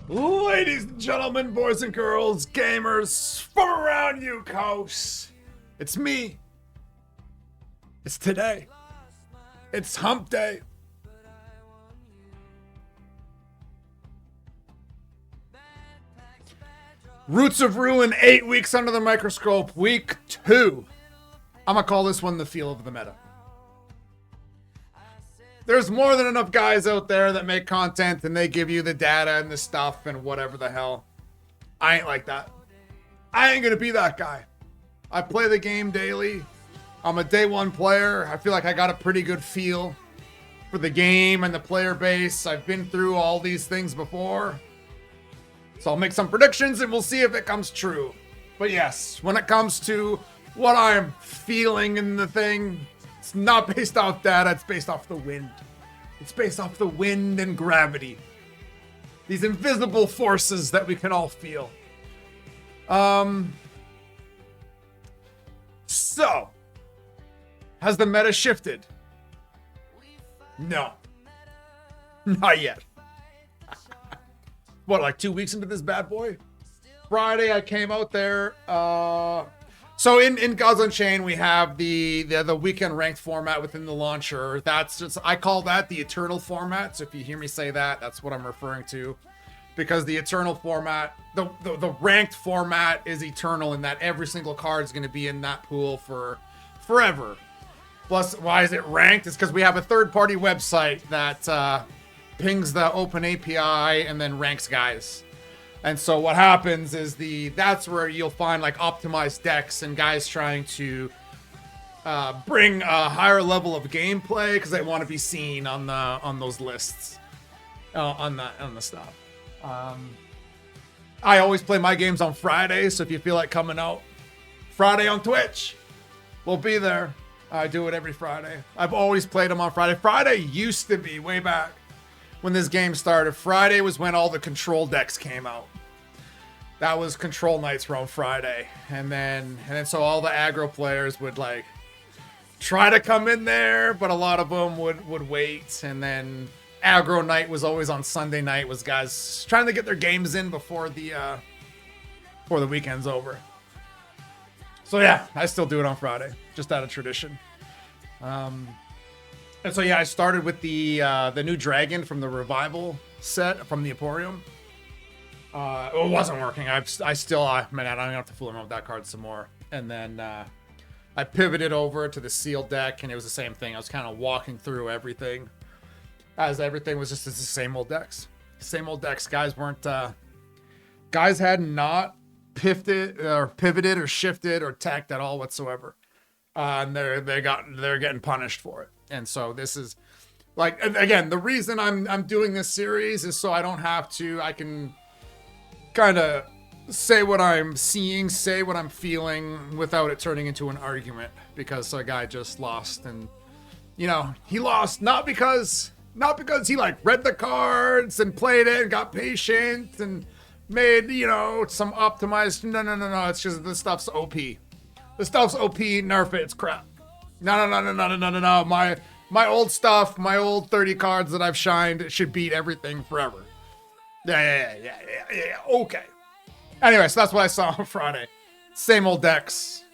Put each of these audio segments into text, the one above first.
Ladies and gentlemen, boys and girls, gamers from around you coast, it's me. It's today. It's hump day. Roots of Ruin, 8 weeks under the microscope, week 2. I'm gonna call this one the feel of the meta. There's more than enough guys out there that make content and they give you the data and the stuff and whatever the hell. I ain't like that. I ain't gonna be that guy. I play the game daily. I'm a day one player. I feel like I got a pretty good feel for the game and the player base. I've been through all these things before. So I'll make some predictions and we'll see if it comes true. But yes, when it comes to what I'm feeling in the thing, it's not based off data, it's based off the wind. It's based off the wind and gravity. These invisible forces that we can all feel. So, has the meta shifted? No. Not yet. What, like 2 weeks into this bad boy? Friday I came out there, so in Gods Unchained, we have the weekend ranked format within the launcher. That's just, I call that the eternal format. So if you hear me say that, that's what I'm referring to. Because the eternal format, the ranked format is eternal in that every single card is going to be in that pool for forever. Plus, why is it ranked? It's because we have a third-party website that pings the open API and then ranks guys. And so what happens is that's where you'll find like optimized decks and guys trying to bring a higher level of gameplay because they want to be seen on those lists, on the stuff. I always play my games on Friday, so if you feel like coming out Friday on Twitch, we'll be there. I do it every Friday. I've always played them on Friday. Friday used to be way back when this game started. Friday was when all the control decks came out. That was control nights were on Friday. And then so all the aggro players would like try to come in there, but a lot of them would wait. And then aggro night was always on Sunday night, was guys trying to get their games in before the weekend's over. So yeah, I still do it on Friday, just out of tradition. And so yeah, I started with the new dragon from the revival set from the Emporium. It wasn't working. I don't have to fool around with that card some more. And then I pivoted over to the sealed deck, and it was the same thing. I was kind of walking through everything, as everything was just the same old decks. Same old decks. Guys had not pivoted or shifted or tacked at all whatsoever. And they're getting punished for it. And so this is like, again, the reason I'm doing this series is so I don't have to. I can kind of say what I'm seeing, say what I'm feeling without it turning into an argument, because a guy just lost, and he lost not because he like read the cards and played it and got patient and made some optimized. No, it's just this stuff's OP. The stuff's OP. Nerf it. It's crap. No. My old stuff, my old 30 cards that I've shined, it should beat everything forever. Yeah. Okay. Anyway, so that's what I saw on Friday. Same old decks.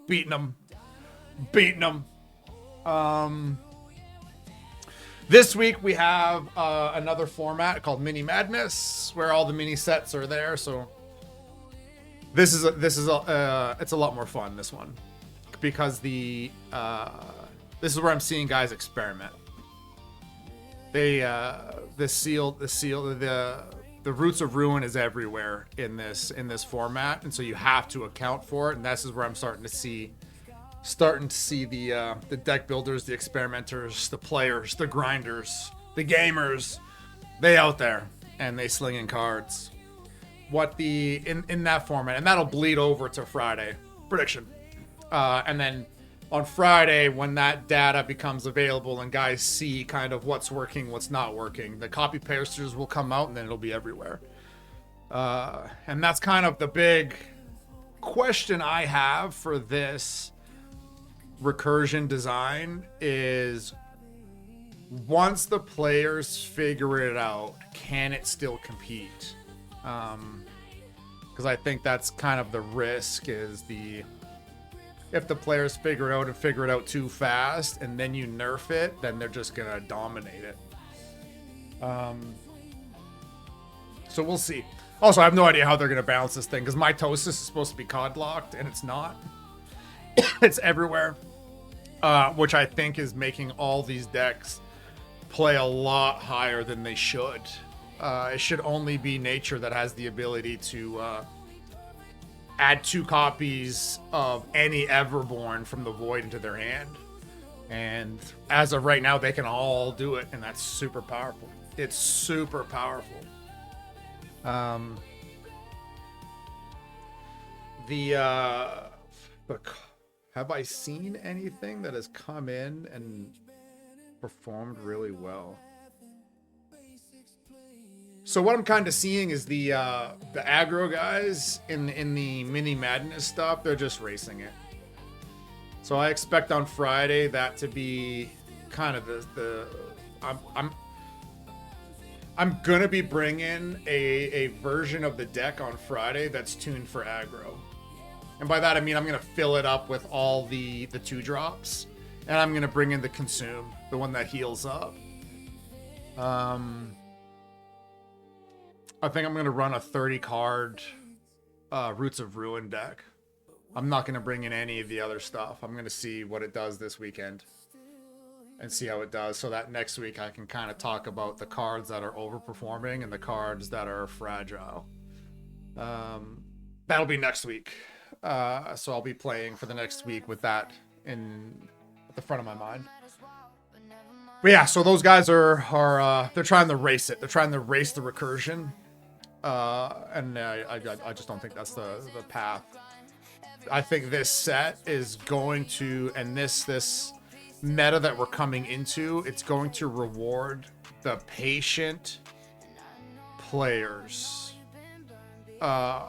Beating them. This week we have another format called Mini Madness, where all the mini sets are there. So it's a lot more fun, this one, because this is where I'm seeing guys experiment. The Roots of Ruin is everywhere in this format, and so you have to account for it. And this is where I'm starting to see the deck builders, the experimenters, the players, the grinders, the gamers, they out there and they sling in cards. In that format, and that'll bleed over to Friday prediction, and then on Friday, when that data becomes available and guys see kind of what's working, what's not working, the copy pasters will come out, and then it'll be everywhere. And that's kind of the big question I have for this recursion design is, once the players figure it out, can it still compete? Because I think that's kind of the risk, is if the players figure it out too fast and then you nerf it, then they're just gonna dominate it. So we'll see. Also, I have no idea how they're gonna balance this thing, because mitosis is supposed to be COD locked and it's not. It's everywhere, which I think is making all these decks play a lot higher than they should. It should only be nature that has the ability to add 2 copies of any Everborn from the void into their hand. And as of right now, they can all do it, and that's super powerful. It's super powerful. Have I seen anything that has come in and performed really well? So what I'm kind of seeing is the aggro guys in the mini madness stuff, they're just racing it. So I expect on Friday that to be kind of I'm gonna be bringing a version of the deck on Friday that's tuned for aggro. And by that I mean I'm gonna fill it up with all the 2-drops, and I'm gonna bring in the consume, the one that heals up. I think I'm gonna run a 30 card Roots of Ruin deck. I'm not gonna bring in any of the other stuff. I'm gonna see what it does this weekend and see how it does, so that next week I can kind of talk about the cards that are overperforming and the cards that are fragile. That'll be next week. So I'll be playing for the next week with that at the front of my mind. But yeah, so those guys are they're trying to race it. They're trying to race the recursion. And I just don't think that's the path. I think this set is going to, and this meta that we're coming into, it's going to reward the patient players. The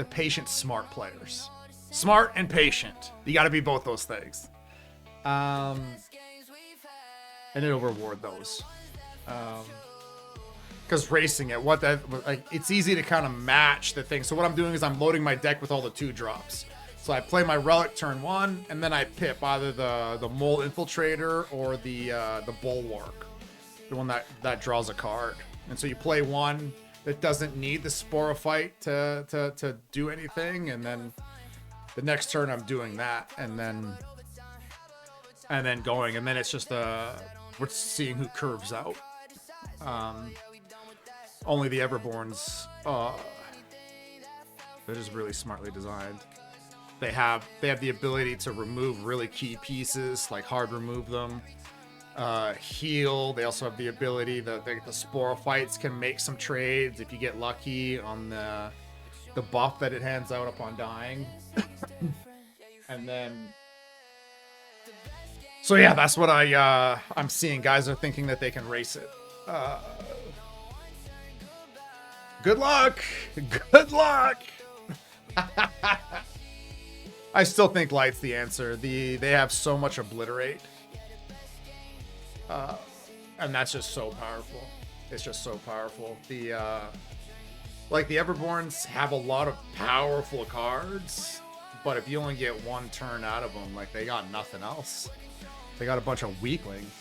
patient smart players. Smart and patient. You got to be both those things. And it'll reward those. Because racing it, it's easy to kind of match the thing. So what I'm doing is I'm loading my deck with all the 2-drops. So I play my relic turn 1, and then I pip either the mole infiltrator or the bulwark, the one that draws a card. And so you play one that doesn't need the Sporophyte to do anything, and then the next turn I'm doing that, and then going, and then it's just we're seeing who curves out. Only the Everborns, they're just really smartly designed. They have the ability to remove really key pieces, like hard remove them, heal. They also have the ability that the Sporophytes can make some trades if you get lucky on the buff that it hands out upon dying. And then, so yeah, that's what I'm seeing. Guys are thinking that they can race it. Good luck. Good luck. I still think Light's the answer. They have so much obliterate. And that's just so powerful. It's just so powerful. The Everborns have a lot of powerful cards, but if you only get one turn out of them, like, they got nothing else. They got a bunch of weaklings.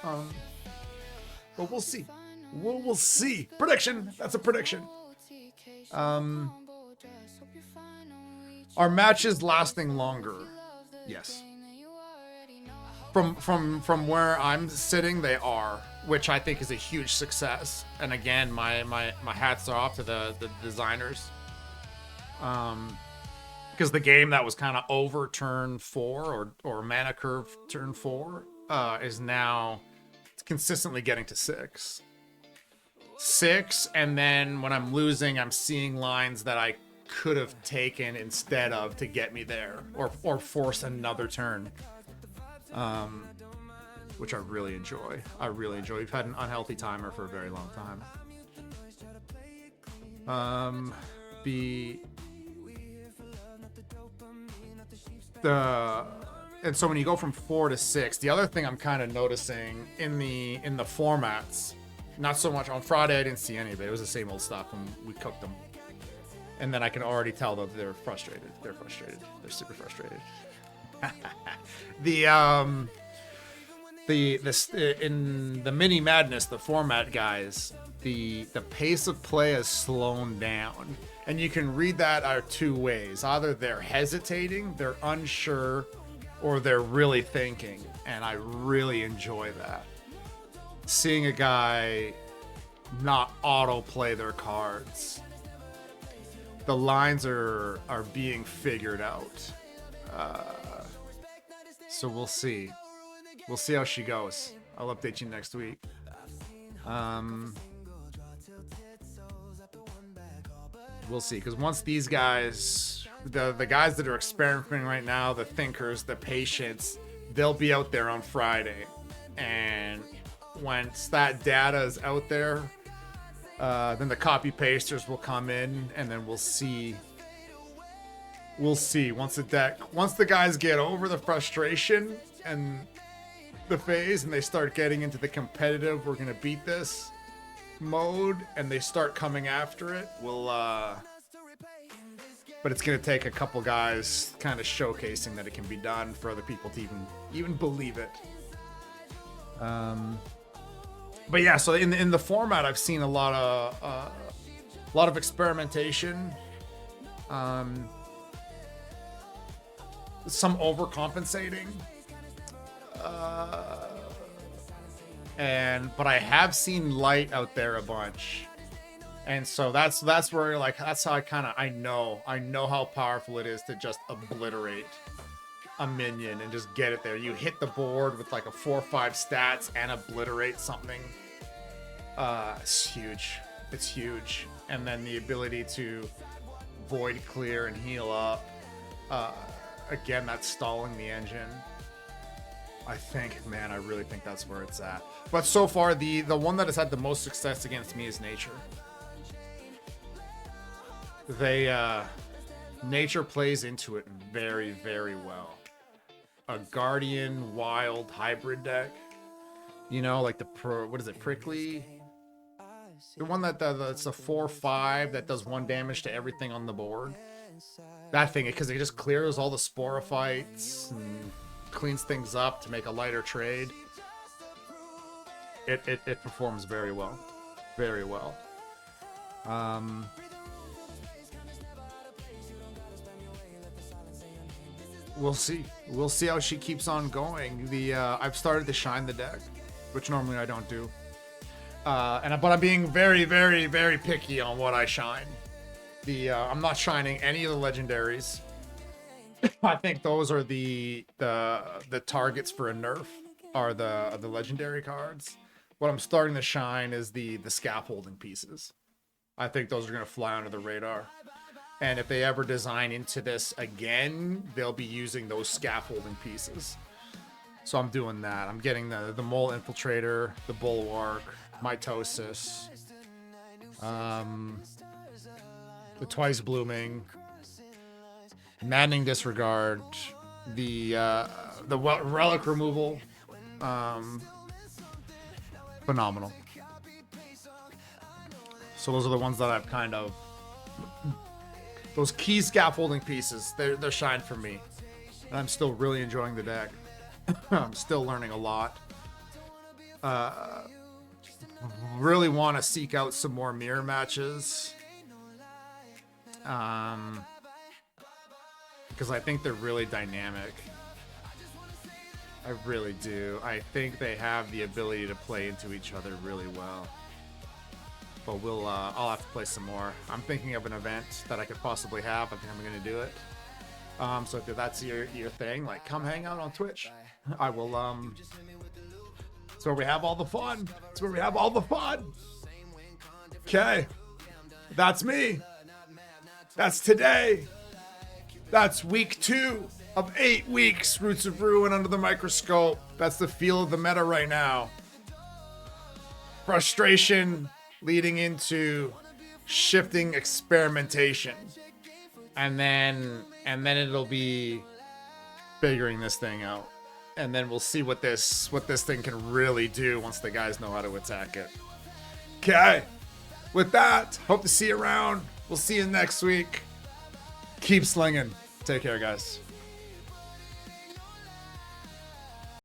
But we'll see. We'll see. Prediction. That's a prediction. Are matches lasting longer? Yes. From where I'm sitting, they are, which I think is a huge success. And again, my hats are off to the designers. Because the game that was kind of over turn 4 or mana curve turn 4 is now consistently getting to 6, and then when I'm losing, I'm seeing lines that I could have taken instead of to get me there, or force another turn, which I really enjoy. We've had an unhealthy timer for a very long time. And so when you go from 4 to 6, the other thing I'm kind of noticing in the formats Not so much on Friday. I didn't see any of it. It was the same old stuff, and we cooked them. And then I can already tell that they're frustrated. They're frustrated. They're super frustrated. In the mini madness, the format guys, the pace of play has slowed down, and you can read that two ways. Either they're hesitating, they're unsure, or they're really thinking, and I really enjoy that. Seeing a guy not auto play their cards. The lines are being figured out. So we'll see. We'll see how she goes. I'll update you next week. We'll see, because once these guys, the guys that are experimenting right now, the thinkers, the patients, they'll be out there on Friday. And once that data is out there, then the copy pasters will come in, and then we'll see. We'll see once the guys get over the frustration and the phase, and they start getting into the competitive, we're gonna beat this mode, and they start coming after it. But it's gonna take a couple guys kind of showcasing that it can be done for other people to even believe it. But yeah, so in the format, I've seen a lot of experimentation, some overcompensating, but I have seen light out there a bunch, and so that's where that's how I know how powerful it is to just obliterate a minion and just get it there. You hit the board with like a 4 or 5 stats and obliterate something. It's huge. It's huge. And then the ability to void clear and heal up. Again, that's stalling the engine. I really think that's where it's at. But so far, the one that has had the most success against me is Nature. Nature plays into it very, very well. A Guardian Wild hybrid deck. You know, like Prickly? The one that's a 4/5 that does 1 damage to everything on the board. That thing, because it just clears all the sporophytes and cleans things up to make a lighter trade. It performs very well. Very well. We'll see. We'll see how she keeps on going. I've started to shine the deck, which normally I don't do. But I'm being very, very, very picky on what I shine. I'm not shining any of the legendaries. I think those are the targets for a nerf are the legendary cards. What I'm starting to shine is the scaffolding pieces. I think those are going to fly under the radar. And if they ever design into this again, they'll be using those scaffolding pieces. So I'm doing that. I'm getting the Mole Infiltrator, the Bulwark, Mitosis, the Twice Blooming, Maddening Disregard, the Relic Removal, phenomenal. So those are the ones that I've kind of, those key scaffolding pieces, they're shine for me. And I'm still really enjoying the deck. I'm still learning a lot. Really want to seek out some more mirror matches. Because I think they're really dynamic. I really do. I think they have the ability to play into each other really well. But I'll have to play some more. I'm thinking of an event that I could possibly have. I think I'm going to do it. So if that's your thing, like, come hang out on Twitch. I will, it's where we have all the fun. It's where we have all the fun. Okay. That's me. That's today. That's week 2 of 8 weeks. Roots of Ruin under the microscope. That's the feel of the meta right now. Frustration leading into shifting experimentation. And then it'll be figuring this thing out. And then we'll see what this thing can really do once the guys know how to attack it. Okay. With that, hope to see you around. We'll see you next week. Keep slinging. Take care, guys.